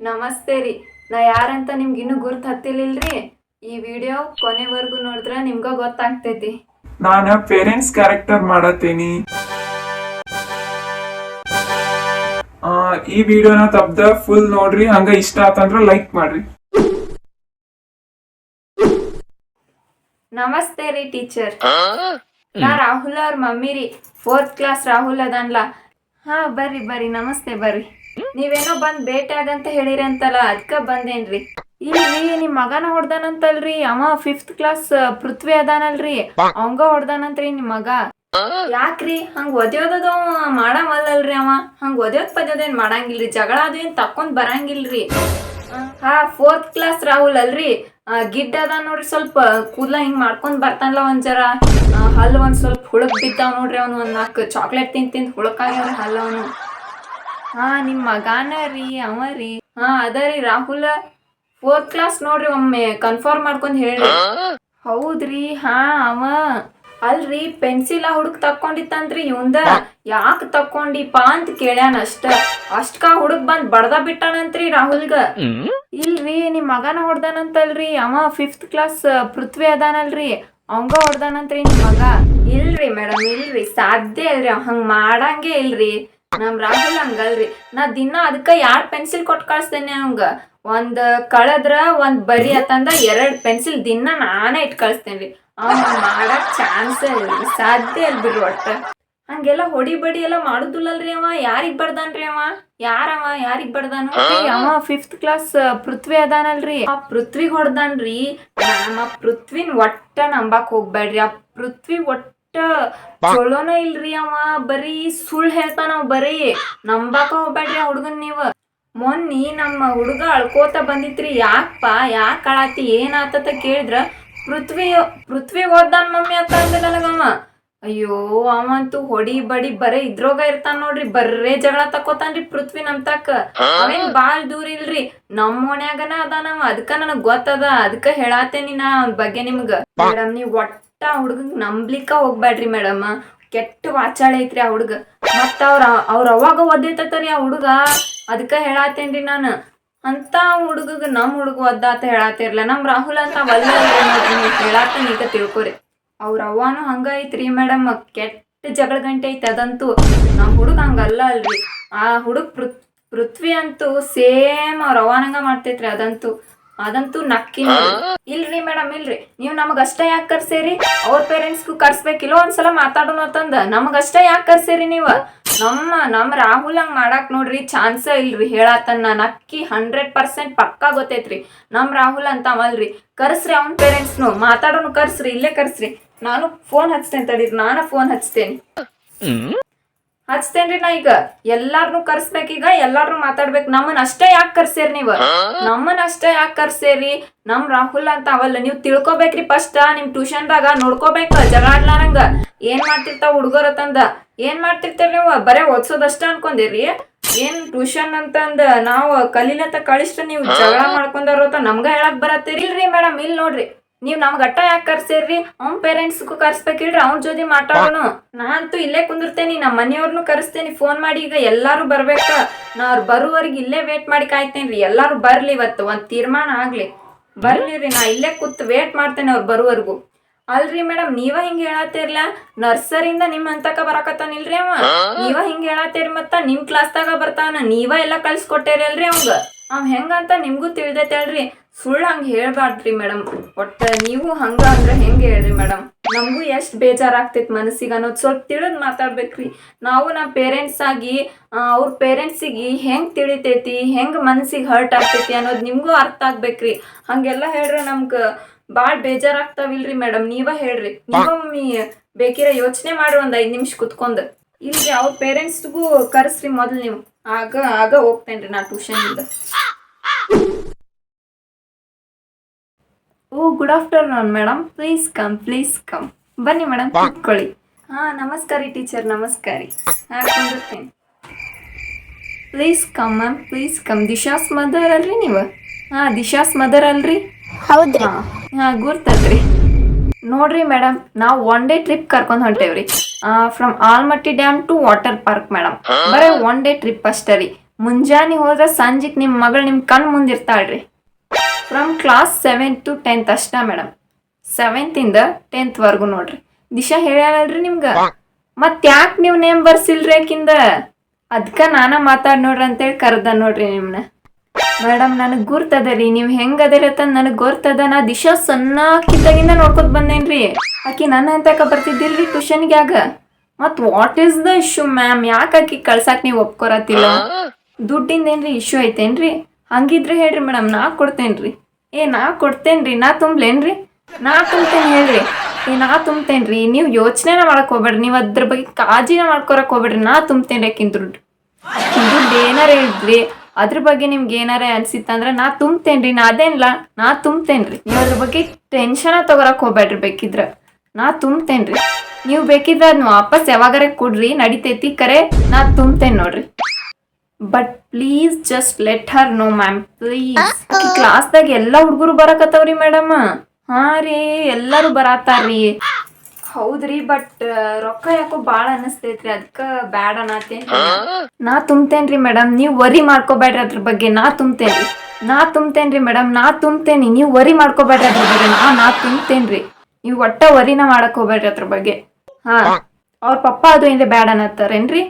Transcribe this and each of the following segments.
ನಮಸ್ತೆ ರೀ. ನಾ ಯಾರಂತ ನಿಮ್ಗೆ ಇನ್ನೂ ಗುರ್ತು ಹತ್ತಿಲಿಲ್ರಿ. ಈ ವಿಡಿಯೋ ಕೊನೆವರೆಗೂ ನೋಡಿದ್ರೆ ನಿಮ್ಗ ಗೊತ್ತಾಗ್ತೈತಿ. ನಾನು ಪೇರೆಂಟ್ಸ್ ಕ್ಯಾರೆಕ್ಟರ್ ಮಾಡತ್ತೀನಿ. ಈ ವಿಡಿಯೋನ ತಪ್ಪದ ಫುಲ್ ನೋಡ್ರಿ. ಹಂಗ ಇಷ್ಟ ಆತಂದ್ರ ಲೈಕ್ ಮಾಡ್ರಿ. ನಮಸ್ತೆ ರೀ ಟೀಚರ್. ನಾ ರಾಹುಲ್ ಅವ್ರ ಮಮ್ಮಿ ರೀ. 4th class Rahul ಅದನ್ಲ. ಹಾ ಬರ್ರಿ ಬರ್ರಿ, ನಮಸ್ತೆ ಬರ್ರಿ. ನೀವೇನೋ ಬಂದ್ ಭೇಟಿ ಆಗಂತ ಹೇಳಿರಿ ಅಂತಲ್ಲ, ಅದಕ್ಕ ಬಂದೇನ್ರಿ. ಇಲ್ರಿ, ನಿಮ್ ಮಗನ ಹೊಡ್ದಾನಂತಲ್ರಿ. ಅವ 5th ಕ್ಲಾಸ್ ಪೃಥ್ವಿ ಅದಾನಲ್ರಿ, ಅವಂಗ ಹೊಡ್ದಾನಂತ್ರಿ ನಿಮ್ ಮಗ. ಯಾಕ್ರಿ ಹಂಗ ಒದ್ಯೋದದು ಮಾಡಮಲ್ಲಲ್ರಿ. ಅವ ಹಂಗ ಒದ್ಯೋದ್ ಪದ್ಯೋದೇನ್ ಮಾಡಂಗಿಲ್ರಿ. ಜಗಳ ಅದು ಏನ್ ತಕೊಂಡ್ ಬರಂಗಿಲ್ರಿ. ಹಾ 4th ಕ್ಲಾಸ್ ರಾಹುಲ್ ಅಲ್ರಿ. ಗಿಡ್ಡ ಅದ ನೋಡ್ರಿ, ಸ್ವಲ್ಪ ಕೂದ್ಲ ಹಿಂಗ್ ಮಾಡ್ಕೊಂಡ್ ಬರ್ತಾನಲ್ಲ ಒಂದ್ ಜರ. ಹಲ್ಲು ಒಂದ್ ಸ್ವಲ್ಪ ಹುಳಕ್ ಬಿದ್ದಾವ್ ನೋಡ್ರಿ. ಅವನು ಒಂದ್ 4 ಚಾಕ್ಲೇಟ್ ತಿಂದ್ ಹುಳಕಾಗ್ಯಾವ್ರಿ ಹಲ್ಲ ಅವನು. ಹಾ ನಿಮ್ ಮಗಾನ ರೀ, ಅವ ರೀ. ಹಾ ಅದ ರೀ ರಾಹುಲ್ 4th ಕ್ಲಾಸ್ ನೋಡ್ರಿ. ಒಮ್ಮೆ ಕನ್ಫರ್ಮ್ ಮಾಡ್ಕೊಂಡ್ ಹೇಳ್ರಿ. ಹೌದ್ರಿ, ಹಾ ಅವ ಅಲ್ರಿ ಪೆನ್ಸಿಲ್ ಆ ಹುಡುಕ್ ತಕ್ಕೊಂಡಿತ್ತಂತ್ರಿ ಇವಂದ. ಯಾಕ ತಕ್ಕೊಂಡಿಪಾ ಅಂತ ಕೇಳ್ಯಾನ ಅಷ್ಟಕ ಹುಡುಕ್ ಬಂದ್ ಬಡ್ದ ಬಿಟ್ಟಾನಂತ್ರಿ ರಾಹುಲ್ಗ. ಇಲ್ರಿ, ನಿಮ್ ಮಗನ ಹೊಡ್ದಾನಂತಲ್ರಿ. ಅವ 5th ಕ್ಲಾಸ್ ಪೃಥ್ವಿ ಅದಾನಲ್ರಿ, ಅವಂಗ ಹೊಡ್ದಾನಂತ್ರಿ ನಿಮ್ ಮಗ. ಇಲ್ರಿ ಮೇಡಮ್, ಇಲ್ರಿ, ಸಾಧ್ಯ ಇಲ್ರಿ. ಹಂಗ ಮಾಡಂಗೆ ಇಲ್ರಿ. ನಮ್ ರಾಹುಲ್ ಹಂಗಲ್ರಿ. ನಾ ದಿನ ಅದಕ್ಕ 2 ಪೆನ್ಸಿಲ್ ಕೊಟ್ ಕಳಿಸ್ತೇನೆ ಅವಂಗ. ಒಂದ್ ಕಳದ್ರ ಒಂದ್ ಬರಿ ಅತ್ತಂದ 2 ಪೆನ್ಸಿಲ್ ದಿನ ನಾನೇ ಇಟ್ ಕಳಿಸ್ತೇನ್ರಿ. ಅವ್ನ ಮಾಡಕ್ ಚಾನ್ಸ್ ಇಲ್ರಿ, ಸಾಧ್ಯ ಇಲ್ ಬಿಡ್ರಿ. ಒಟ್ಟ ಹಂಗೆಲ್ಲ ಹೊಡಿ ಬಡಿ ಎಲ್ಲ ಮಾಡುದಿಲ್ಲಲ್ರಿ. ಅವ ಯಾರಿಗ್ ಬಡ್ದಾನ್ರಿ? ಅವ ಯಾರಿಗ್ ಬಡ್ದಾನು? ಅವ 5th ಕ್ಲಾಸ್ ಪೃಥ್ವಿ ಅದಾನಲ್ರಿ, ಆ ಪೃಥ್ವಿಗ್ ಹೊಡ್ದಾನ್ರಿ. ನಮ್ಮ ಪೃಥ್ವಿನ್ ಒಟ್ಟ ನಂಬಾಕ್ ಹೋಗ್ಬೇಡ್ರಿ. ಆ ಪೃಥ್ವಿ ಒಟ್ಟ ಚಲೋನ ಇಲ್ರಿ. ಅವ ಬರೀ ಸುಳ್ಳು ಹೇಳ್ತಾನ. ಬರೀ ನಂಬಾಕ ಹೋಗ್ಬೇಡ್ರಿ ಆ ಹುಡ್ಗನ್ ನೀವ್. ಮೊನ್ನಿ ನಮ್ಮ ಹುಡುಗ ಅಳ್ಕೋತ ಬಂದಿತ್ರಿ. ಯಾಕ್ ಅಳಾತಿ, ಏನಾತತ ಕೇಳಿದ್ರ ಪೃಥ್ವಿ ಓದ್ದಾನ ಮಮ್ಮಿ ಅಂತ ಅಂದ ನನಗವ. ಅಯ್ಯೋ, ಅವಂತೂ ಹೊಡಿ ಬಡಿ ಬರೇ ಇದ್ರೋಗ ಇರ್ತಾನ ನೋಡ್ರಿ. ಬರ್ರೇ ಜಗಳ ತಕೋತಾನ್ರಿ ಪೃಥ್ವಿ ನಮ್ ತಕ್ಕ. ಅವೇನ್ ಬಾಳ್ ದೂರ ಇಲ್ರಿ, ನಮ್ ಓಣ್ಯಾಗನ ಅದಾನವ. ಅದಕ್ಕ ನನಗ್ ಗೊತ್ತದ, ಅದಕ್ಕ ಹೇಳಾತೇನಿ ನಾ ಅವನ್ ಬಗ್ಗೆ ನಿಮ್ಗ. ಮೇಡಮ್, ನೀವ್ ಒಟ್ಟ ಆ ಹುಡ್ಗಂಗ್ ನಂಬ್ಲಿಕ್ಕ ಹೋಗ್ಬ್ಯಾಡ್ರಿ ಮೇಡಮ್. ಕೆಟ್ಟ ವಾಚಾಳ ಐತ್ರಿ ಆ ಹುಡ್ಗ. ಮತ್ತ ಅವ್ರ ಅವಾಗ ಒದ್ದೈತರಿ ಆ ಹುಡುಗ. ಅದಕ್ಕ ಹೇಳಾತೇನ್ರಿ ನಾನು. ಅಂತ ಹುಡುಗಗ ನಮ್ ಹುಡುಗ ಒದ್ದಾತ ಹೇಳಾತಿರ್ಲ. ನಮ್ ರಾಹುಲ್ ಅಂತ ವಲ್ಲ ನೋಡ್ರಿ. ನೀವ್ ಹೇಳಾತನ ಈಗ ತಿಳ್ಕೊರಿ. ಅವ್ರ ಅವ್ವಾನು ಹಂಗ ಐತ್ರಿ ಮೇಡಮ್, ಕೆಟ್ಟ ಜಗಳ ಗಂಟೆ ಐತಿ ಅದಂತೂ. ನಮ್ ಹುಡುಗ ಹಂಗಲ್ಲ ಅಲ್ರಿ. ಆ ಹುಡುಗ್ ಪೃಥ್ವಿ ಅಂತೂ ಸೇಮ್ ಅವ್ರ ಅವ್ವಾನಂಗ ಮಾಡ್ತೈತ್ರಿ. ಅದಂತೂ ನಕ್ಕಿ ನೋಡ್ರಿ. ಇಲ್ರಿ ಮೇಡಮ್, ಇಲ್ರಿ, ನೀವ್ ನಮಗಷ್ಟ ಯಾಕೆ ಕರ್ಸೇರಿ? ಅವ್ರ ಪೇರೆಂಟ್ಸ್ಗೂ ಕರ್ಸ್ಬೇಕಿಲ್ಲ ಒಂದ್ಸಲ ಮಾತಾಡೋಣ ಅಂತಂದ. ನಮಗಷ್ಟ ಯಾಕೆ ಕರ್ಸೇರಿ ನೀವ್? ನಮ್ಮ ರಾಹುಲ್ ಹಂಗ್ ಮಾಡಾಕ್ ನೋಡ್ರಿ ಚಾನ್ಸ ಇಲ್ರಿ. ಹೇಳಾತನ್ನ ನಕ್ಕಿ 100% ಪಕ್ಕಾ ಗೊತ್ತೈತ್ರಿ. ನಮ್ ರಾಹುಲ್ ಅಂತ ಅವಲ್ರಿ. ಕರ್ಸ್ರಿ ಅವ್ನ ಪೇರೆಂಟ್ಸ್ನು, ಮಾತಾಡೋನು. ಕರ್ಸ್ರಿ, ಇಲ್ಲೇ ಕರ್ಸ್ರಿ. ನಾನು ಫೋನ್ ಹಚ್ತೇನೆ ತಡೀರಿ. ನಾನು ಫೋನ್ ಹಚ್ತೇನ್ರಿ ನಾ ಈಗ. ಎಲ್ಲಾರ್ನು ಕರ್ಸ್ಬೇಕೀಗ, ಎಲ್ಲಾರ್ನು ಮಾತಾಡ್ಬೇಕು. ನಮ್ಮನ್ನ ಅಷ್ಟೇ ಯಾಕೆ ಕರ್ಸೇರಿ ನೀವ್? ನಮ್ಮನ್ನ ಅಷ್ಟೇ ಯಾಕೆ ಕರ್ಸೇರಿ? ನಮ್ ರಾಹುಲ್ ಅಂತ ಅವಲ್ಲ. ನೀವ್ ತಿಳ್ಕೊಬೇಕ್ರಿ ಫಸ್ಟ್. ನಿಮ್ ಟ್ಯೂಷನ್ದಾಗ ನೋಡ್ಕೋಬೇಕ ಜಗಳ ಆಡ್ಲಾರಂಗ. ಏನ್ ಮಾಡ್ತಿರ್ತಾವ ಹುಡುಗರತಂದ. ಏನ್ ಮಾಡ್ತಿರ್ತೇವ್ ನೀವು? ಬರೇ ಓದ್ಸೋದಷ್ಟ ಅನ್ಕೊಂಡಿರಿ. ಏನ್ ಟ್ಯೂಷನ್ ಅಂತಂದ ನಾವ್ ಕಲೀಲತ್ತ ಕಳಿಸ್ರ ನೀವು ಜಗಳ ಮಾಡ್ಕೊಂಡಾರೋತ ನಮ್ಗ ಹೇಳಕ್ ಬರತ್ತೀರಿ? ಇಲ್ರಿ ಮೇಡಮ್, ಇಲ್ ನೋಡ್ರಿ, ನೀವ್ ನಮ್ಗ ಅಟ್ಟ ಯಾಕೆ ಕರ್ಸೇರ್ರಿ? ಅವ್ನ ಪೇರೆಂಟ್ಸ್ಗೂ ಕರ್ಸ್ಬೇಕಿಲ್ರಿ, ಅವ್ನ ಜೊತೆ ಮಾತಾಡೋನು. ನಾ ಅಂತೂ ಇಲ್ಲೇ ಕುಂದಿರ್ತೇನಿ. ನಮ್ಮ ಮನೆಯವ್ರನ್ನು ಕರೆಸ್ತೇನಿ ಫೋನ್ ಮಾಡಿ. ಈಗ ಎಲ್ಲಾರು ಬರ್ಬೇಕ. ನಾ ಅವ್ರು ಬರುವವರೆಗೆ ಇಲ್ಲೇ ವೇಟ್ ಮಾಡಿ ಕಾಯ್ತೇನ್ರಿ. ಎಲ್ಲಾರು ಬರ್ಲಿ, ಇವತ್ತು ಒಂದ್ ತೀರ್ಮಾನ ಆಗ್ಲಿ. ಬರ್ಲಿರಿ, ನಾ ಇಲ್ಲೇ ಕೂತ್ ವೇಟ್ ಮಾಡ್ತೇನೆ ಅವ್ರು ಬರುವವರೆಗೂ. ಅಲ್ರಿ ಮೇಡಮ್, ನೀವ ಹಿಂಗ ಹೇಳತ್ತೀರ್ಲ. ನರ್ಸರಿಯಿಂದ ನಿಮ್ ಹಂತಕ ಬರಾಕತ್ತಾನಿಲ್ರಿ ಅವ. ನೀವ ಹಿಂಗ ಹೇಳತ್ತೀರಿ. ಮತ್ತ ನಿಮ್ ಕ್ಲಾಸ್ದಾಗ ಬರ್ತಾನ. ನೀವ ಎಲ್ಲಾ ಕಳ್ಸಿಕೊಟ್ಟೇರಿ ಅಲ್ರಿ ಅವಂಗ. ಅವ್ ಹೆಂಗಂತ ನಿಮ್ಗೂ ತಿಳಿದೈತೆ ಅಲ್ರಿ. ಸುಳ್ಳು ಹಂಗ ಹೇಳ್ಬಾರ್ದ್ರಿ ಮೇಡಮ್. ಒಟ್ಟ ನೀವು ಹಂಗ ಅಂದ್ರ ಹೆಂಗ ಹೇಳ್ರಿ ಮೇಡಮ್? ನಮಗೂ ಎಷ್ಟ್ ಬೇಜಾರಾಗ್ತೈತ್ ಮನಸ್ಸಿಗೆ ಅನ್ನೋದು ಸ್ವಲ್ಪ ತಿಳಿದ್ ಮಾತಾಡ್ಬೇಕ್ರಿ. ನಾವು ನಮ್ಮ ಪೇರೆಂಟ್ಸ್ ಆಗಿ ಅವ್ರ ಪೇರೆಂಟ್ಸಿಗೆ ಹೆಂಗ್ ತಿಳಿತೈತಿ, ಹೆಂಗ್ ಮನಸ್ಸಿಗೆ ಹರ್ಟ್ ಆಗ್ತೈತಿ ಅನ್ನೋದು ನಿಮ್ಗೂ ಅರ್ಥ ಆಗ್ಬೇಕ್ರಿ. ಹಂಗೆಲ್ಲ ಹೇಳ್ರಿ ನಮ್ಗ ಭಾಳ ಬೇಜಾರಾಗ್ತಾವಿಲ್ರಿ ಮೇಡಮ್. ನೀವ ಹೇಳ್ರಿ. ನೀವೊಮ್ಮೆ ಬೇಕಿರ ಯೋಚನೆ ಮಾಡ್ರಿ ಒಂದ್ 5 ನಿಮಿಷ ಕುತ್ಕೊಂಡ್. ಇಲ್ರಿ, ಅವ್ರ ಪೇರೆಂಟ್ಸ್ಗೂ ಕರೆಸ್ರಿ ಮೊದಲು ನೀವು. ಆಗ ಹೋಗ್ತೇನ್ರಿ ನಾ ಟ್ಯೂಷನಿಂದ. ಓ, good afternoon madam. Please come. ಬನ್ನಿ ಮೇಡಮ್, ಕೂತ್ಕೊಳ್ಳಿ. ಹಾ ನಮಸ್ಕಾರಿ ಟೀಚರ್, ನಮಸ್ಕಾರಿ. ಹಾ ಕುಂದಿರ್ತೇನೆ. Please come ma'am, please come. Disha's mother ಅಲ್ರಿ ನೀವು? ಹಾ ದಿಶಾಸ್ ಮದರ್ ಅಲ್ರಿ? ಹೌದ್ರಿ. ಹಾ ಗುರ್ತತ್ರಿ. ನೋಡ್ರಿ ಮೇಡಮ್, ನಾವು 1 ಡೇ ಟ್ರಿಪ್ ಕರ್ಕೊಂಡ್ ಹೊಂಟೇವ್ರಿ. From Almatti dam to water park madam. ಬರೀ 1 ಡೇ ಟ್ರಿಪ್ ಅಷ್ಟೇ ರೀ. ಮುಂಜಾನೆ ಹೋದ್ರೆ ಸಂಜಿಕ್ ನಿಮ್ಮ ಮಗಳು ನಿಮ್ಮ ಕಣ್ ಮುಂದಿರ್ತಾಳ್ರಿ. From class 7th to 10th ಅಷ್ಟ ಮೇಡಮ್. 7th ಇಂದ 10th ವರ್ಗು ನೋಡ್ರಿ. ದಿಶಾ ಹೇಳ್ಯಾಳಲ್ರಿ ನಿಮ್ಗೆ. ಮತ್ ಯಾಕೆ ನೀವು ನೇಮ್ ಬರ್ಸಿಲ್ರಿ ಆಕಿಂದ? ಅದಕ್ಕೆ ನಾನ ಮಾತಾಡ್ ನೋಡ್ರಿ ಅಂತೇಳಿ ಕರ್ದ ನೋಡ್ರಿ ನಿಮ್ನ. ಮೇಡಮ್ ನನಗೆ ಗುರ್ತದ ರೀ, ನೀವು ಹೆಂಗೆ ಅದಿರತ್ತ ನನಗೆ ಗೊತ್ತದ. ನಾ ದಿಶಾ ಸಣ್ಣಕ್ಕಿದ್ದಾಗಿಂದ ನೋಡ್ಕೊತ ಬಂದೇನ್ರಿ. ಆಕಿ ನನ್ನ ಅಂತಕ ಬರ್ತಿದ್ದಿಲ್ರಿ ಟ್ಯೂಷನ್ಗೆ ಆಗ. ಮತ್ತು what is the issue ma'am? ಯಾಕೆ ಆಕಿ ಕಳ್ಸಾಕ್ ನೀವು ಒಪ್ಕೊರತಿಲ್ಲ? ದುಡ್ಡಿಂದ ಏನ್ರಿ ಇಶ್ಯೂ ಐತೇನ್ರಿ? ಹಂಗಿದ್ರೆ ಹೇಳ್ರಿ ಮೇಡಮ್, ನಾ ಕೊಡ್ತೇನ್ರಿ. ನಾ ಕೊಡ್ತೇನ್ರಿ. ನಾ ತುಂಬ್ಲೇನ್ರಿ? ನಾ ತುಂಬ್ತೇನೆ ಹೇಳ್ರಿ. ನಾ ತುಂಬ್ತೇನ್ರಿ. ನೀವು ಯೋಚನೆನ ಮಾಡಕ್ ಹೋಗ್ಬೇಡ್ರಿ, ನೀವು ಅದ್ರ ಬಗ್ಗೆ ಕಾಳಜಿನ ಮಾಡ್ಕೊರಕ್ ಹೋಗ್ಬೇಡ್ರಿ. ನಾ ತುಂಬ್ತೇನ್ರಿ ಆಕಿನ್ ದುಡ್ಡು. ದುಡ್ಡು ಏನಾರ ಹೇಳಿದ್ರಿ ಅದ್ರ ಬಗ್ಗೆ ನಿಮ್ಗೆ ಏನಾರ ಅನ್ಸಿತ್ತಂದ್ರೆ ನಾ ತುಂಬ್ತೇನ್ರಿ. ನಾ ಅದೇನಿಲ್ಲ, ನಾ ತುಂಬ್ತೇನ್ರಿ. ನೀವು ಅದ್ರ ಬಗ್ಗೆ ಟೆನ್ಷನ ತಗೋರಕ್ ಹೋಗ್ಬೇಡ್ರಿ. ಬೇಕಿದ್ರ ನಾ ತುಂಬ್ತೇನ್ರಿ. ನೀವು ಬೇಕಿದ್ರೆ ಅದನ್ನ ವಾಪಸ್ ಯಾವಾಗಾರ ಕೊಡ್ರಿ, ನಡಿತೈತಿ. ಕರೆ ನಾ ತುಂಬ್ತೇನೆ ನೋಡ್ರಿ. But please just let her know ma'am, please. ಕ್ಲಾಸ್ದಾಗ ಎಲ್ಲ ಹುಡುಗರು ಬರಕತ್ತವ್ರಿ ಮೇಡಮ್. ಹಾ ರೀ, ಎಲ್ಲರೂ ಬರತ್ತಾರ್ರಿ. ಹೌದ್ರಿ, ಬಟ್ ರೊಕ್ಕ ಯಾಕೋ ಭಾಳ ಅನಿಸ್ತೈತ್ರಿ, ಅದಕ್ಕೆ ಬ್ಯಾಡ ಅನ್ನತ್ತೇನ್ರಿ. ನಾ ತುಂಬ್ತೇನ್ರಿ ಮೇಡಮ್, ನೀವು ವರಿ ಮಾಡ್ಕೋಬೇಡ್ರಿ ಅದ್ರ ಬಗ್ಗೆ. ನಾ ತುಂಬ್ತೇನ್ರಿ ಮೇಡಮ್, ನಾ ತುಂಬ್ತೇನಿ. ನೀವು ವರಿ ಮಾಡ್ಕೋಬೇಡ್ರಿ ಅದ್ರ ಬಗ್ಗೆ. ನಾ ತುಂಬ್ತೇನ್ರಿ. ನೀವು ಒಟ್ಟ ವರಿನ ಮಾಡಕ್ ಹೋಗ್ಬೇಡ್ರಿ ಅದ್ರ ಬಗ್ಗೆ. ಹಾ, ಅವ್ರ ಪಪ್ಪ ಅದು ಹಿಂದೆ ಬ್ಯಾಡ ಅನ್ನತ್ತಾರೇನ್ರಿ?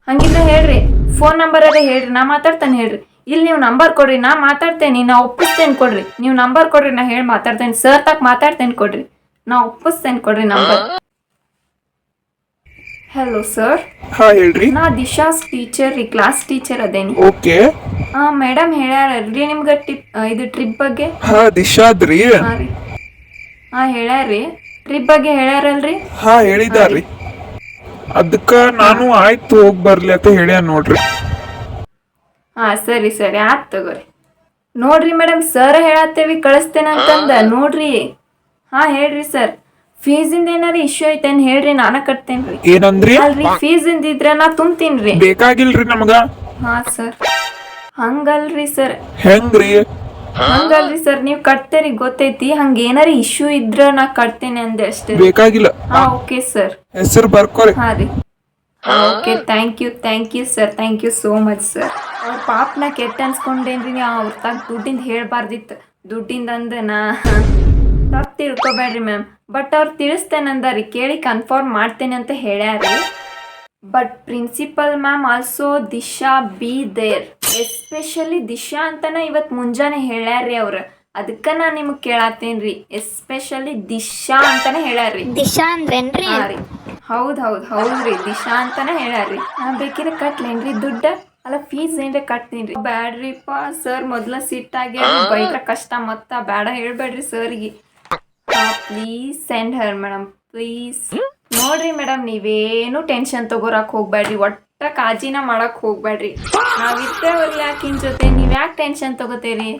ಹಂಗಿದ್ರೆ ಹೇಳ್ರಿ, ಫೋನ್ ನಂಬರ್ ಅದೇ ಹೇಳ್ರಿ, ನಾ ಮಾತಾಡ್ತೇನೆ ಹೇಳ್ರಿ. ಇಲ್ಲಿ ನೀವು ನಂಬರ್ ಕೊಡ್ರಿ, ನಾ ಮಾತಾಡ್ತೇನೆ. ನಾ ಒಪ್ಪಿಸ್ತೇನೆ ಕೊಡ್ರಿ. ನೀವು ನಂಬರ್ ಕೊಡ್ರಿ, ನಾ ಹೇಳಿ ಮಾತಾಡ್ತೇನೆ. ಸರ್ ತಾಕ್ ಮಾತಾಡ್ತೇನೆ ಕೊಡ್ರಿ. ನಾ ಒಪ್ಪಿಸ್ತೇನೆ ಕೊಡ್ರಿ ನಂಬರ್. Hello sir. ಹಾ ಹೇಳ್ರಿ. ನಾ ದಿಶಾಸ್ ಟೀಚರ್ ರೀ, ಕ್ಲಾಸ್ ಟೀಚರ್ ಅದೇನಿ. ಓಕೆ. ಹಾ ಮೇಡಮ್ ಹೇಳ್ಯಾರಲ್ರಿ ನಿಮ್ಗೆ ಇದು ಟ್ರಿಪ್ ಬಗ್ಗೆ. ಹಾ ದಿಶಾದ್ರಿ. ಹಾ ರೀ, ಹಾ ಹೇಳ್ಯಾರ್ರಿ. ಟ್ರಿಪ್ ಬಗ್ಗೆ ಹೇಳ್ಯಾರಲ್ರಿ. ಹಾ ಹೇಳಿದಾರ್ರಿ. ಅದಕ್ಕ ನಾನು ಆಯ್ತು ಹೋಗ್ ಬರ್ಲಿ ಅಂತ ಹೇಳ್ಯಾನ ನೋಡ್ರಿ. ಹಾ ಸರಿ ಸರಿ, ಆಯ್ತು ತಗೋರಿ. ನೋಡ್ರಿ ಮೇಡಮ್, ಸರ್ ಹೇಳತ್ತೇವಿ ಕಳಿಸ್ತೇನಂತಂದ ನೋಡ್ರಿ. ಹಾ ಹೇಳ್ರಿ ಸರ್. ಫೀಸಿಂದ ಏನಾರ ಇಶ್ಯೂ ಐತೇನ್ ಹೇಳ್ರಿ, ನಾನ ಕಟ್ತೇನ್ರಿ. ಏನಂದ್ರಿ? ಅಲ್ರಿ, ಫೀಸಿಂದ ಇದ್ರ ನಾ ತುಂಬ್ತೀನ್ರಿ. ಬೇಕಾಗಿಲ್ರಿ ನಮಗ. ಹಾ ಸರ್. ಹಂಗಲ್ರಿ ಸರ್. ಹೆಂಗ್ರಿ? ಹಂಗಲ್ರಿ ಸರ್, ನೀವ್ ಕಟ್ತೇರಿ ಗೊತ್ತೈತಿ. ಹಂಗ ಏನಾರ ಇಶ್ಯೂ ಇದ್ರ ನಾ ಕಟ್ತೇನೆ ಅಂದೆ ಅಷ್ಟೇ. ಬೇಕಾಗಿಲ್ಲ. ಹಾ ಓಕೆ ಸರ್. ಹೆಸರು ಬರ್ಕೋರಿ. ಹಾ ರೀ. Okay, thank you sir, thank you so much sir. ಅವ್ರ ಪಾಪನ ಕೆಟ್ಟ ಅನ್ಸ್ಕೊಂಡೇನ್ರಿ. ಅವ್ರ ತಾಗ ದುಡ್ಡಿಂದ ಹೇಳ್ಬಾರ್ದಿತ್ತು. ದುಡ್ಡಿಂದ ಅಂದ ನಾ ತಪ್ಪು ತಿಳ್ಕೊಬೇಡ್ರಿ ಮ್ಯಾಮ್. ಬಟ್ ಅವ್ರು ತಿಳಿಸ್ತೇನಂದಾರಿ, ಕೇಳಿ ಕನ್ಫರ್ಮ್ ಮಾಡ್ತೇನೆ ಅಂತ ಹೇಳ್ಯಾರಿ. But principal ma'am also Disha be there. Especially Disha ಅಂತನ ಇವತ್ತು ಮುಂಜಾನೆ ಹೇಳ್ಯಾರ್ರಿ ಅವ್ರು. ಅದಕ್ಕೆ ನಾನು ನಿಮಗೆ ಕೇಳತ್ತೇನ್ರಿ. ಎಸ್ಪೆಷಲಿ ದಿಶಾ ಅಂತಾನೆ ಹೇಳ್ಯಾರ್ರಿ. ದಿಶಾ ಅಂದ್ರೇನ್ರಿ? ಹಾ ರೀ, ಹೌದ್ರಿ, ದಿಶಾ ಅಂತಾನೆ ಹೇಳ್ಯಾರ್ರಿ. ನಾ ಬೇಕಿದ್ರೆ ಕಟ್ಲೇನ್ರಿ ದುಡ್ಡ? ಅಲ್ಲ, ಫೀಸ್ ಏನ್ರಿ ಕಟ್ತೀನ್ರಿ. ಬ್ಯಾಡ್ರಿಪ್ಪ ಸರ್, ಮೊದ್ಲ ಸಿಟ್ಟಾಗಿ ಬೈದ್ರ ಕಷ್ಟ. ಮತ್ತ ಬೇಡ ಹೇಳ್ಬೇಡ್ರಿ ಸರ್ಗೆ. Please send Har madam, please. ನೋಡ್ರಿ ಮೇಡಮ್, ನೀವೇನು ಟೆನ್ಷನ್ ತಗೋರಕ್ ಹೋಗ್ಬೇಡ್ರಿ. ಒಟ್ಟ ಕಾಜಿನ ಮಾಡಕ್ ಹೋಗ್ಬೇಡ್ರಿ. ನಾವಿರ್ತೇವಲ್ಲ ಆಕಿನ್ ಜೊತೆ, ನೀವ್ ಯಾಕೆ ಟೆನ್ಷನ್ ತಗೋತೀರಿ?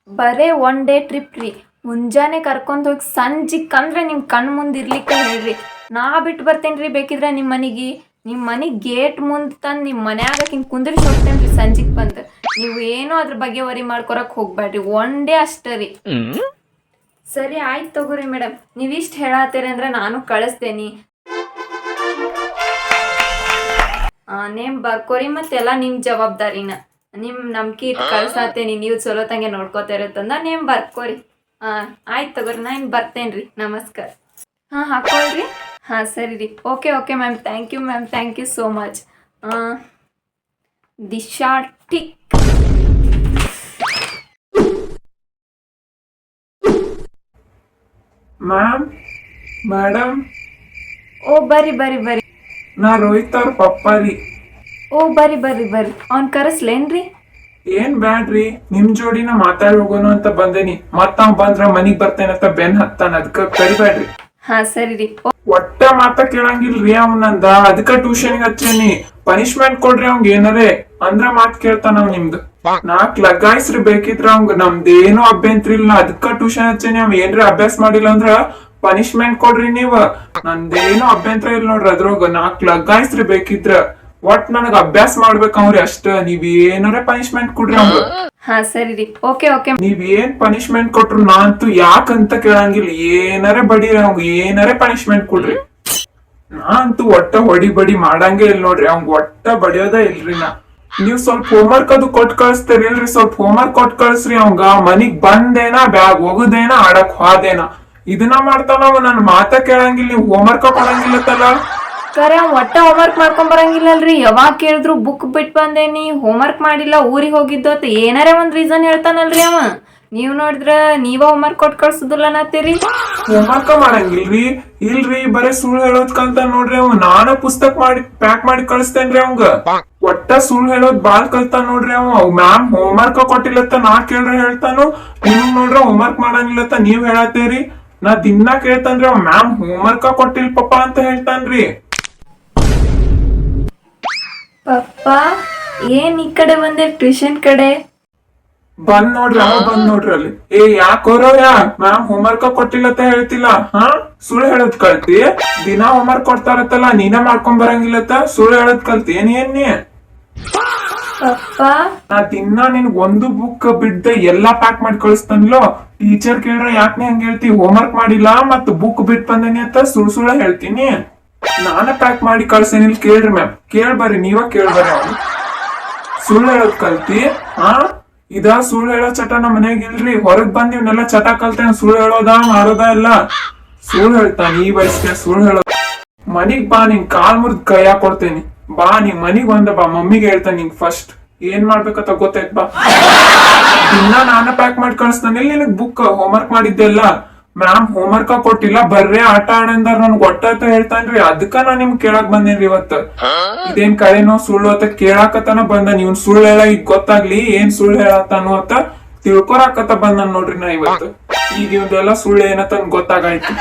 ಬರೇ 1 day ಟ್ರಿಪ್ ರೀ. ಮುಂಜಾನೆ ಕರ್ಕೊಂಡ್ ಹೋಗಿ ಸಂಜಿಕ್ ಅಂದ್ರೆ ನಿಮ್ ಕಣ್ ಮುಂದೆ ಇರ್ಲಿಕ್ಕೆ ಹೇಳ್ರಿ. ನಾ ಬಿಟ್ಟು ಬರ್ತೇನ್ರಿ ಬೇಕಿದ್ರೆ ನಿಮ್ಮ ಮನೆಗೆ ಗೇಟ್ ಮುಂದೆ ತಂದು ನಿಮ್ಮ ಮನ್ಯಾಗ ಹಿಂಗೆ ಕುಂದ್ರಿಸಿ ಹೋಗ್ತೇನ್ರಿ ಸಂಜಿಕ್ ಬಂದು. ನೀವು ಏನೋ ಅದ್ರ ಬಗ್ಗೆ ವರಿ ಮಾಡ್ಕೊರಕ್ ಹೋಗ್ಬೇಡ್ರಿ. 1 day ಅಷ್ಟೇ ರೀ. ಸರಿ ಆಯ್ತು ತಗೋರಿ ಮೇಡಮ್, ನೀವಿಷ್ಟು ಹೇಳತ್ತೀರಿ ಅಂದ್ರೆ ನಾನು ಕಳಿಸ್ತೇನೆ. ನೇಮ್ ಬರ್ಕೋರಿ, ಮತ್ತೆಲ್ಲ ನಿಮ್ಮ ಜವಾಬ್ದಾರಿನ. ನಿಮ್ಮ ನಂಬಿಕೆ ಇಟ್ಟು ಕಳ್ಸಾತೇನಿ, ನೀವು ಚಲೋ ತಂಗೆ ನೋಡ್ಕೋತಿರತ್ತಂದ ನೇಮ್ ಬರ್ಕೋರಿ. ಆಯ್ತು ತಗೋರಿ, ನಾನು ಬರ್ತೇನೆ ರೀ. ನಮಸ್ಕಾರ. ಹಾಕೊಳ್ರಿ. ಸರಿ ರೀ. Okay ma'am, thank you ma'am, thank you so much. Disha ಟಿಕ್. Ma'am, madam. ಓ ಬರ್ರಿ. ನಾ ರೋಹಿತ್ ಅವ್ರ ಪಪ್ಪ ರೀ. ಓ ಬರ್ರಿ. ಅವ್ನ್ ಕರೆಸ್ಲೇನ್ರಿ? ಏನ್ ಬ್ಯಾಡ್ರಿ, ನಿಮ್ ಜೋಡಿನ ಮಾತಾಡಿ ಹೋಗೋಣ ಅಂತ ಬಂದೇನಿ. ಮತ್ತ ಅವ್ ಬಂದ್ರ ಮನಿಗ್ ಬರ್ತೇನಂತ ಬೆನ್ ಹತ್ತಾನ. ಅದಕ್ಕ ಕರಿಬ್ಯಾಡ್ರಿ. ಸರಿ ರೀ. ಒಟ್ಟ ಮಾತ ಕೇಳಂಗಿಲ್ರಿ ಅವನಂದ. ಅದಕ್ಕ ಟ್ಯೂಷನ್ಗೆ ಹಚ್ಚೇನಿ. ಪನಿಷ್ಮೆಂಟ್ ಕೊಡ್ರಿ ಅವಂಗ ಏನಾರೇ ಅಂದ್ರ ಮಾತ್ ಕೇಳ್ತಾನ ಅವ್ ನಿಮ್ದು. 4 ಲಗಾಯಿಸ್ರಿ ಬೇಕಿದ್ರ ಅವಂಗ. ನಮ್ದೇನು ಅಭ್ಯಂತರ ಇಲ್ಲ. ಅದಕ್ಕ ಟ್ಯೂಷನ್ ಹಚ್ಚೇನಿ. ಅವ್ ಏನ್ರಿ ಅಭ್ಯಾಸ ಮಾಡಿಲ್ಲ ಅಂದ್ರ ಪನಿಷ್ಮೆಂಟ್ ಕೊಡ್ರಿ ನೀವ್. ನಂದೇನು ಅಭ್ಯಂತರ ಇಲ್ಲ ನೋಡ್ರಿ ಅದ್ರೊಳಗ. 4 ಲಗಾಯಿಸ್ರಿ ಬೇಕಿದ್ರ. ಒಟ್ ನನಗ ಅಭ್ಯಾಸ ಮಾಡ್ಬೇಕವ್ರಿ ಅಷ್ಟ. ನೀವ್ ಏನಾರ ಪನಿಷ್ಮೆಂಟ್ ಕೊಡ್ರಿ ಅವಂಗ. ಸರಿ ರೀ. ಓಕೆ. ನೀವ್ ಏನ್ ಪನಿಷ್ಮೆಂಟ್ ಕೊಟ್ರು ನಾ ಅಂತೂ ಯಾಕಂತ ಕೇಳಂಗಿಲ್ಲ. ಏನಾರ ಬಡೀರಿ ಅವಂಗ, ಏನಾರ ಪನಿಷ್ಮೆಂಟ್ ಕೊಡ್ರಿ. ನಾ ಅಂತೂ ಒಟ್ಟ ಹೊಡಿ ಬಡಿ ಮಾಡಂಗೇ ಇಲ್ಲ ನೋಡ್ರಿ. ಅವಂಗ ಒಟ್ಟ ಬಡಿಯೋದ ಇಲ್ರಿ ನಾ. ನೀವ್ ಸ್ವಲ್ಪ ಹೋಮ್ವರ್ಕ್ ಅದು ಕೊಟ್ ಕಳಿಸ್ತೀರಿ ಇಲ್ರಿ, ಸ್ವಲ್ಪ ಹೋಮ್ವರ್ಕ್ ಕೊಟ್ ಕಳಿಸ್ರಿ ಅವಂಗ. ಮನಿಗ್ ಬಂದೇನ ಬ್ಯಾಗ್ ಒಗದೇನ ಆಡಕ್ ಹೋದೇನ ಇದನ್ನ ಮಾಡ್ತಾನ ಅವ. ನನ್ ಮಾತ ಕೇಳಂಗಿಲ್ಲ, ನೀವ್ ಹೋಮ್ವರ್ಕ್ ಕೊಡಂಗಿಲ್ಲತ್ತಲ್ಲ. ಕರೆ ಅವ್ ಒಟ್ಟ ಹೋಮ್ವರ್ಕ್ ಮಾಡ್ಕೊಂಡ್ ಬರಂಗಿಲ್ಲಲ್ರಿ. ಯಾವಾಗ ಕೇಳಿದ್ರು ಬುಕ್ ಬಿಟ್ ಬಂದೇನಿ, ಹೋಮ್ವರ್ಕ್ ಮಾಡಿಲ್ಲ, ಊರಿಗೆ ಹೋಗಿದ್ದು ಅಂತ ಏನಾರೇ ಒಂದ್ ರೀಸನ್ ಹೇಳ್ತಾನಲ್ರಿ ಅವ. ನೀವ್ ನೋಡಿದ್ರ ನೀವ ಹೋಮ್ವರ್ಕ್ ಕೊಟ್ ಕಳ್ಸುದಿಲ್ಲ ಅನ್ನತ್ತೀರಿ. ಹೋಮ್ವರ್ಕ್ ಮಾಡಂಗಿಲ್ರಿ? ಇಲ್ರಿ, ಬರೇ ಸುಳ್ಳು ಹೇಳೋದ್ ಕಲ್ತ ನೋಡ್ರಿ ಅವ್. ನಾನ ಪುಸ್ತಕ ಮಾಡಿ ಪ್ಯಾಕ್ ಮಾಡಿ ಕಳಿಸ್ತೇನ್ರಿ ಅವಂಗ. ಒಟ್ಟ ಸುಳ್ಳು ಹೇಳೋದ್ ಬಾಳ್ ಕಲ್ತ ನೋಡ್ರಿ ಅವ್. ಮ್ಯಾಮ್ ಹೋಮ್ವರ್ಕ್ ಕೊಟ್ಟಿಲ್ಲತ್ತ ನಾ ಕೇಳ್ರ ಹೇಳ್ತಾನು, ನೀವ್ ನೋಡ್ರ ಹೋಮ್ವರ್ಕ್ ಮಾಡಂಗಿಲ್ಲತ್ತ ನೀವ್ ಹೇಳತ್ತೀರಿ. ನಾ ದಿನಾ ಕೇಳ್ತಾನ್ರಿ ಅವ್, ಮ್ಯಾಮ್ ಹೋಮ್ವರ್ಕ್ ಕೊಟ್ಟಿಲ್ ಪಪ್ಪ ಅಂತ ಹೇಳ್ತಾನ್ರಿ. ಪಪ್ಪ ಏನ್ ಈ ಕಡೆ ಬಂದೆ ಟ್ಯೂಷನ್ ಕಡೆ? ಬಂದ್ ನೋಡ್ರಿ ಅವ ಬಂದ್ ನೋಡ್ರಿ ಅಲ್ಲಿ. ಏ ಯಾಕೋರೋ ಮ್ಯಾಮ್ ಹೋಮ್ವರ್ಕ್ ಕೊಟ್ಟಿಲ್ಲತ್ತ ಹೇಳ್ತಿಲ್ಲ? ಹಾ, ಸುಳ್ಳು ಹೇಳೋದ್ ಕಲ್ತಿ? ದಿನಾ ಹೋಮ್ವರ್ಕ್ ಕೊಡ್ತಾರತ್ತಲ್ಲ, ನೀನೇ ಮಾಡ್ಕೊಂಡ್ ಬರಂಗಿಲ್ಲತ್ತ, ಸುಳ್ಳು ಹೇಳೋದ್ ಕಲ್ತಿ ಏನ್ ನೀ? ಪಪ್ಪ ನಾ ದಿನಾ ನಿನ್ಗ್ ಒಂದು ಬುಕ್ ಬಿಡ್ದೆ ಎಲ್ಲಾ ಪ್ಯಾಕ್ ಮಾಡಿ ಕಳಿಸ್ತಾನಲ್ಲೋ. ಟೀಚರ್ ಕೇಳ್ರ ಯಾಕೆ ಹಂಗ ಹೇಳ್ತಿ? ಹೋಮ್ವರ್ಕ್ ಮಾಡಿಲ್ಲ ಮತ್ ಬುಕ್ ಬಿಟ್ ಬಂದೇನಿ ಅಂತ ಸುಳ್ಳ ಹೇಳ್ತೀನಿ. ನಾನ ಪ್ಯಾಕ್ ಮಾಡಿ ಕಳ್ಸೇನಿಲ್, ಕೇಳ್ರಿ ಮ್ಯಾಮ್. ಕೇಳ್ಬರ್ರಿ, ನೀವ ಕೇಳ್ಬರ್ರಿ. ಅವ್ನು ಸುಳ್ಳು ಹೇಳೋದ್ ಕಲ್ತಿ? ಹಾ, ಇದ ಸುಳ್ಳು ಹೇಳೋ ಚಟ ನಮ್ಮ ಮನ್ಯಾಗ ಇಲ್ರಿ. ಹೊರಗ್ ಬಂದ್ ಇವ್ನೆಲ್ಲ ಚಟ ಕಲ್ತೇನೆ, ಸುಳ್ಳು ಹೇಳೋದ ಮಾಡೋದ ಎಲ್ಲ. ಸುಳ್ಳು ಹೇಳ್ತಾನ ಈ ವಯಸ್ಸಿಗೆ ಸುಳ್ಳು ಹೇಳೋ. ಮನಿಗ್ ಬಾ, ನಿನ್ ಕಾಲ್ ಮುರ್ದ್ ಕೈಯ ಕೊಡ್ತೇನಿ. ಬಾ ನೀ ಮನಿಗ್ ಬಂದ ಬಾ, ಮಮ್ಮಿಗೆ ಹೇಳ್ತಾನೆ ನಿಂಗ್ ಫಸ್ಟ್ ಏನ್ ಮಾಡ್ಬೇಕಂತ ಗೊತ್ತಾಯ್ತು. ಬಾ ದಿನ ನಾನ ಪ್ಯಾಕ್ ಮಾಡಿ ಕಳಿಸ್ತಾನೆ. ಇಲ್ಲಿ ನಿನಗ್ ಬುಕ್ ಹೋಮ್ವರ್ಕ್ ಮಾಡಿದ್ದೆಲ್ಲ ಮ್ಯಾಮ್ ಹೋಮ್ವರ್ಕ್ ಕೊಟ್ಟಿಲ್ಲ, ಬರ್ರೇ ಆಟ ಆಡಂದಾರ ನನ್ಗೆ ಒಟ್ಟ ಹೇಳ್ತಾನ್ರಿ. ಅದಕ್ಕ ನಾ ನಿಮ್ಗ್ ಕೇಳಕ್ ಬಂದೇನ್ರಿ ಇವತ್ತ. ಇದೇನ್ ಕರೆನೋ ಸುಳ್ಳು ಅಂತ ಕೇಳಾಕತನ ಬಂದ. ನೀವ್ ಸುಳ್ಳು ಹೇಳ ಈಗ ಗೊತ್ತಾಗ್ಲಿ ಏನ್ ಸುಳ್ಳು ಹೇಳತ್ತಾನು ಅಂತ ತಿಳ್ಕೊರಾಕತ್ತ ಬಂದ ನೋಡ್ರಿ ನಾ ಇವತ್ತು. ಈಗ ಇವ್ದೆಲ್ಲ ಸುಳ್ಳು ಏನತ್ತ ಗೊತ್ತಾಗಾಯ್ತು.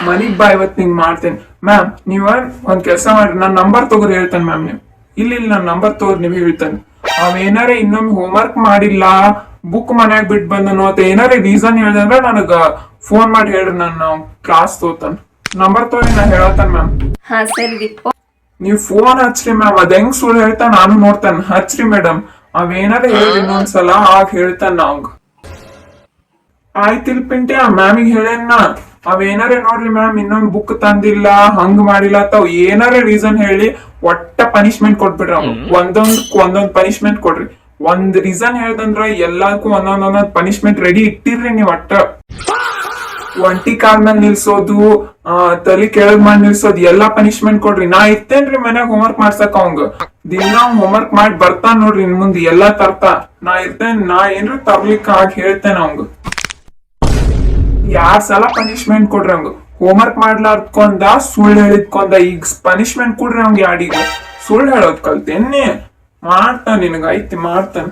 ಮನಿಗ್ ಬಾ, ಇವತ್ ನಿಂಗ್ ಮಾಡ್ತೇನೆ. ಮ್ಯಾಮ್ ನೀವ ಒಂದ್ ಕೆಲ್ಸ ಮಾಡ್ರಿ, ನಾನ್ ನಂಬರ್ ತಗೋರಿ ಹೇಳ್ತೇನೆ ಮ್ಯಾಮ್. ನೀವು ಇಲ್ಲಿ ನಾನ್ ನಂಬರ್ ತಗೋರಿ ನೀವ್ ಹೇಳ್ತೇನೆ. ಅವ್ ಏನಾರ ಇನ್ನೊಮ್ಮೆ ಹೋಮ್ವರ್ಕ್ ಮಾಡಿಲ್ಲ, ಬುಕ್ ಮನ್ಯಾಗ ಬಿಟ್ ಬಂದನು ಅಂತ ಏನಾರ ರೀಸನ್ ಹೇಳ್ದಂದ್ರ ನನಗ ಫೋನ್ ಮಾಡಿ ಹೇಳ್ರಿ, ನಾನು ಕ್ಲಾಸ್ ತೋತಾನ. ನಂಬರ್ ತಗೋರಿ, ನಾ ಹೇಳತ್ತಾನ ಮ್ಯಾಮ್. ಹಾ ಸರಿ. ನೀವ್ ಫೋನ್ ಹಚ್ರಿ ಮ್ಯಾಮ್. ಅದ್ ಹೆಂಗ್ ಸುಳ್ಳು ಹೇಳ್ತಾನ ನಾನು ನೋಡ್ತಾನ. ಹಚ್ರಿ ಮೇಡಮ್. ಅವೇನಾರ ಹೇಳ್ರಿ ಇನ್ನೊಂದ್ಸಲ, ಆಗ ಹೇಳ್ತಾನ ಅವಂಗ. ಆಯ್ತಿಲ್ ಪಿಂಟಿ, ಆ ಮ್ಯಾಮಿಗೆ ಹೇಳೇನ. ಅವೇನಾರ ನೋಡ್ರಿ ಮ್ಯಾಮ್ ಇನ್ನೊಂದ್ ಬುಕ್ ತಂದಿಲ್ಲ, ಹಂಗ್ ಮಾಡಿಲ್ಲ ಅಂತ ಏನಾರ ರೀಸನ್ ಹೇಳಿ ಒಟ್ಟ ಪನಿಷ್ಮೆಂಟ್ ಕೊಟ್ಬಿಡ್ರಿ ಅವ್ನು. ಒಂದೊಂದ್ ಪನಿಷ್ಮೆಂಟ್ ಕೊಡ್ರಿ. ಒಂದ್ ರೀಸನ್ ಹೇಳ್ದಂದ್ರ ಎಲ್ಲಾರ್ಗೂ ಒಂದೊಂದ್ ಪನಿಷ್ಮೆಂಟ್ ರೆಡಿ ಇಟ್ಟಿರ್ರಿ ನೀವ್. ಒಟ್ಟ ಒಂಟಿ ಕಾಲ್ ಮೇಲೆ ನಿಲ್ಸೋದು, ತಲಿ ಕೆಳಗ್ ಮಾಡಿ ನಿಲ್ಸೋದು ಎಲ್ಲಾ ಪನಿಷ್ಮೆಂಟ್ ಕೊಡ್ರಿ. ನಾ ಇರ್ತೇನ್ರಿ ಮನ್ಯಾಗ ಹೋಮ್ವರ್ಕ್ ಮಾಡ್ಸಕ್ ಅವಂಗ. ದಿನ ಹೋಮ್ವರ್ಕ್ ಮಾಡಿ ಬರ್ತಾನ ನೋಡ್ರಿ, ಇನ್ ಮುಂದ್ ಎಲ್ಲಾ ತರ್ತಾ ನಾ ಇರ್ತೇನೆ. ನಾ ಏನ್ರ ತರ್ಲಿಕ್ಕ ಆಗಿ ಹೇಳ್ತೇನೆ ಅವಂಗ. 2 ಸಲ ಪನಿಷ್ಮೆಂಟ್ ಕೊಡ್ರಿ ಅವಂಗ. ಹೋಮ್ವರ್ಕ್ ಮಾಡ್ಲಾರ್ದ್ಕೊಂಡ, ಸುಳ್ಳು ಹೇಳಿದ್ಕೊಂಡ. ಈಗ ಪನಿಷ್ಮೆಂಟ್ ಕೊಡ್ರಿ ಅವಂಗ. ಯಾಡೀಗ ಸುಳ್ಳು ಹೇಳೋದ್ ಕಲ್ತೇನಿ ಮಾಡ್ತಾನ. ನಿನಗ ಐತಿ ಮಾಡ್ತಾನ.